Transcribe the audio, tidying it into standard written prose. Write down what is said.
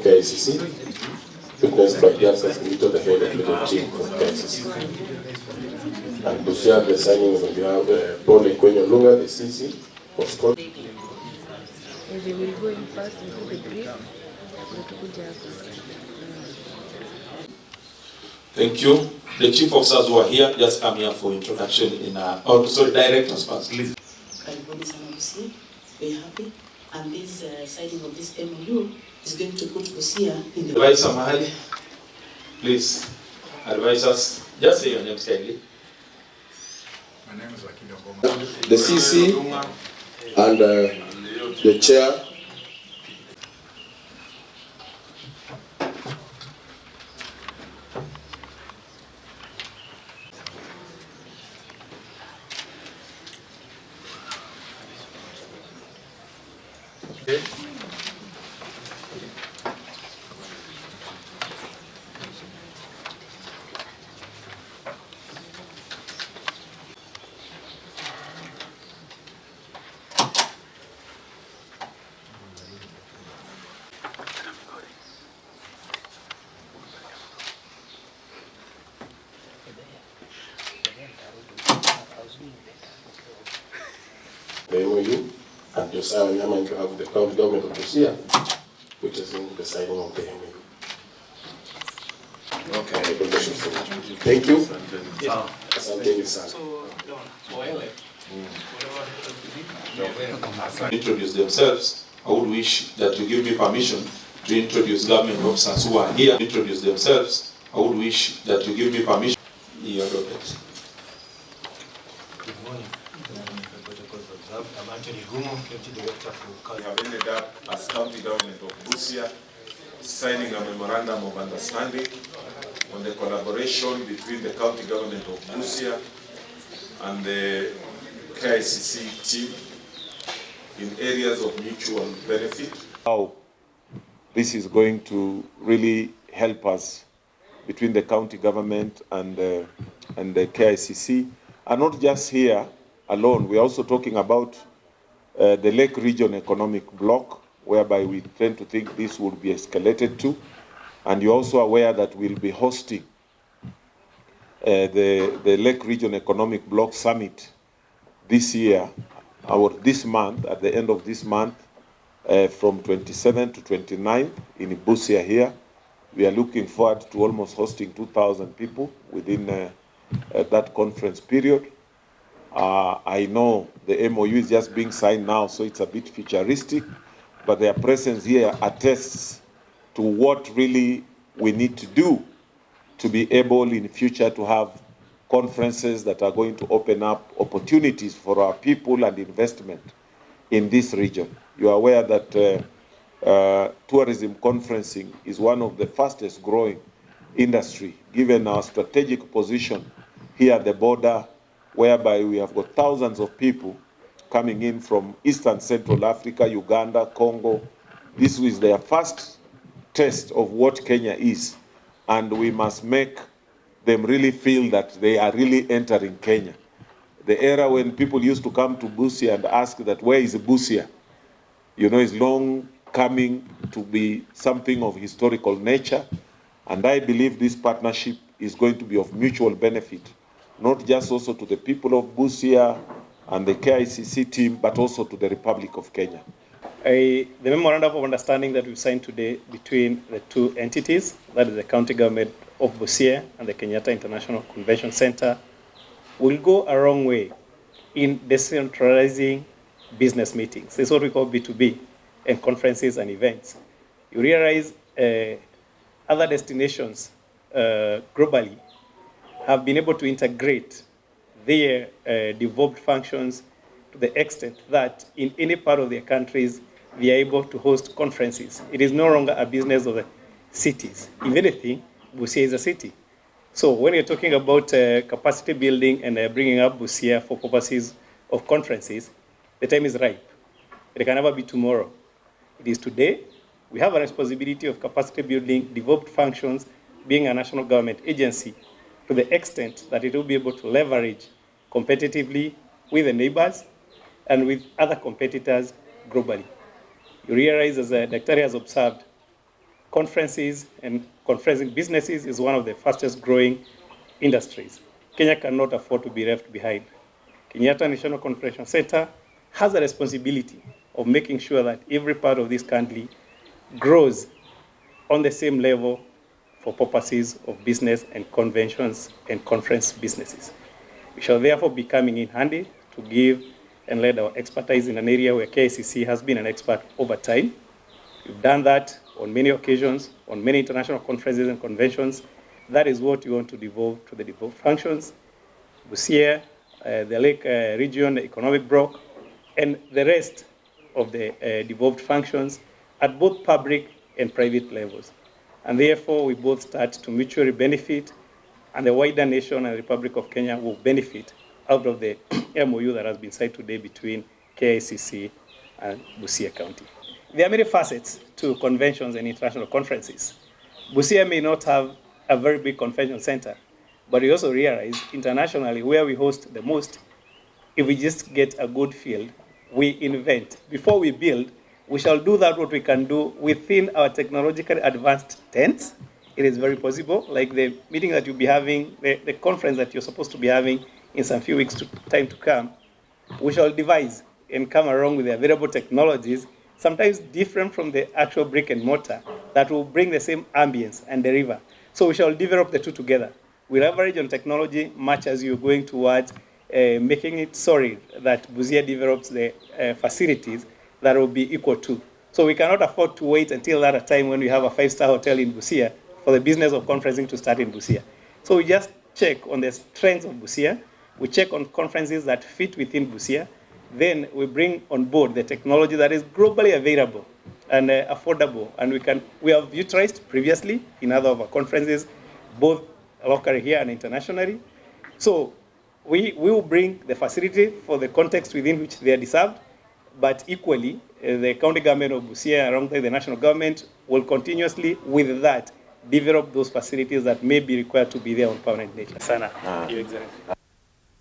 KICC, witnessed by Justice Vito, the head of legal team of KICC. And Busia, the signing on behalf of Paul Ekwenyo Lunga, the CC of Scott. They will go in first, we do the brief. Thank you. The chief officers who are here, just come here for introduction in directors first, please. Very happy, and this signing of this MOU is going to put Busia in the... Advisor Mahali, please, advise us. Just say your name kindly. My name is Wakili. The CC and the chair. Okay. The MOU, and Josiah Nyama on behalf of the county government of Busia, which is in the signing of the MOU. Okay. Thank you. Introduce themselves. I would wish that you give me permission to introduce government officers who are here. Introduce themselves. I would wish that you give me permission. Your doctors. Good morning. I'm Anthony Gumo, Deputy Director for... We have ended up as County Government of Busia signing a memorandum of understanding on the collaboration between the County Government of Busia and the KICC team in areas of mutual benefit. How this is going to really help us between the county government and the KICC, and not just here alone. We are also talking about the Lake Region Economic Bloc, whereby we tend to think this will be escalated to. And you're also aware that we'll be hosting the Lake Region Economic Bloc Summit this year, or this month, at the end of this month, from 27 to 29 in Busia here. We are looking forward to almost hosting 2,000 people within that conference period. I know the MOU is just being signed now, so it's a bit futuristic, but their presence here attests to what really we need to do to be able in future to have conferences that are going to open up opportunities for our people and investment in this region. You are aware that tourism conferencing is one of the fastest growing industry, given our strategic position here at the border, whereby we have got thousands of people coming in from Eastern Central Africa, Uganda, Congo. This is their first test of what Kenya is, and we must make them really feel that they are really entering Kenya. The era when people used to come to Busia and ask that, where is Busia? You know, is long coming to be something of historical nature, and I believe this partnership is going to be of mutual benefit, not just also to the people of Busia and the KICC team, but also to the Republic of Kenya. The memorandum of understanding that we've signed today between the two entities, that is the county government of Busia and the Kenyatta International Convention Center, will go a long way in decentralizing business meetings. This is what we call B2B, and conferences and events. You realize other destinations globally have been able to integrate their devolved functions to the extent that in any part of their countries, they are able to host conferences. It is no longer a business of the cities. If anything, Busia is a city. So when you're talking about capacity building and bringing up Busia for purposes of conferences, the time is ripe. It can never be tomorrow. It is today. We have a responsibility of capacity building, devolved functions, being a national government agency, to the extent that it will be able to leverage competitively with the neighbors and with other competitors globally. You realize, as Dr. has observed, conferences and conferencing businesses is one of the fastest growing industries. Kenya cannot afford to be left behind. Kenyatta National Convention Center has a responsibility of making sure that every part of this country grows on the same level for purposes of business and conventions and conference businesses. We shall therefore be coming in handy to give and lend our expertise in an area where KICC has been an expert over time. We've done that on many occasions, on many international conferences and conventions. That is what we want to devolve to the devolved functions. Busia, the Lake Region Economic Bloc, and the rest of the devolved functions at both public and private levels. And therefore, we both start to mutually benefit, and the wider nation and the Republic of Kenya will benefit out of the MOU that has been signed today between KICC and Busia County. There are many facets to conventions and international conferences. Busia may not have a very big convention center, but we also realize internationally where we host the most, if we just get a good field, we invent. Before we build, we shall do that what we can do within our technologically advanced tents. It is very possible, like the meeting that you'll be having, the conference that you're supposed to be having in some few weeks time to come, we shall devise and come along with the available technologies, sometimes different from the actual brick and mortar, that will bring the same ambience and deliver. So we shall develop the two together. We leverage on technology much as you're going towards making it solid that Busia develops the facilities that will be equal to. So we cannot afford to wait until that time when we have a 5-star hotel in Busia for the business of conferencing to start in Busia. So we just check on the strengths of Busia, we check on conferences that fit within Busia, then we bring on board the technology that is globally available and affordable. And we have utilized previously in other of our conferences, both locally here and internationally. So we will bring the facility for the context within which they are deserved, but equally, the county government of Busia, along with the national government, will continuously, with that, develop those facilities that may be required to be there on permanent nature. Sana, Your Excellency.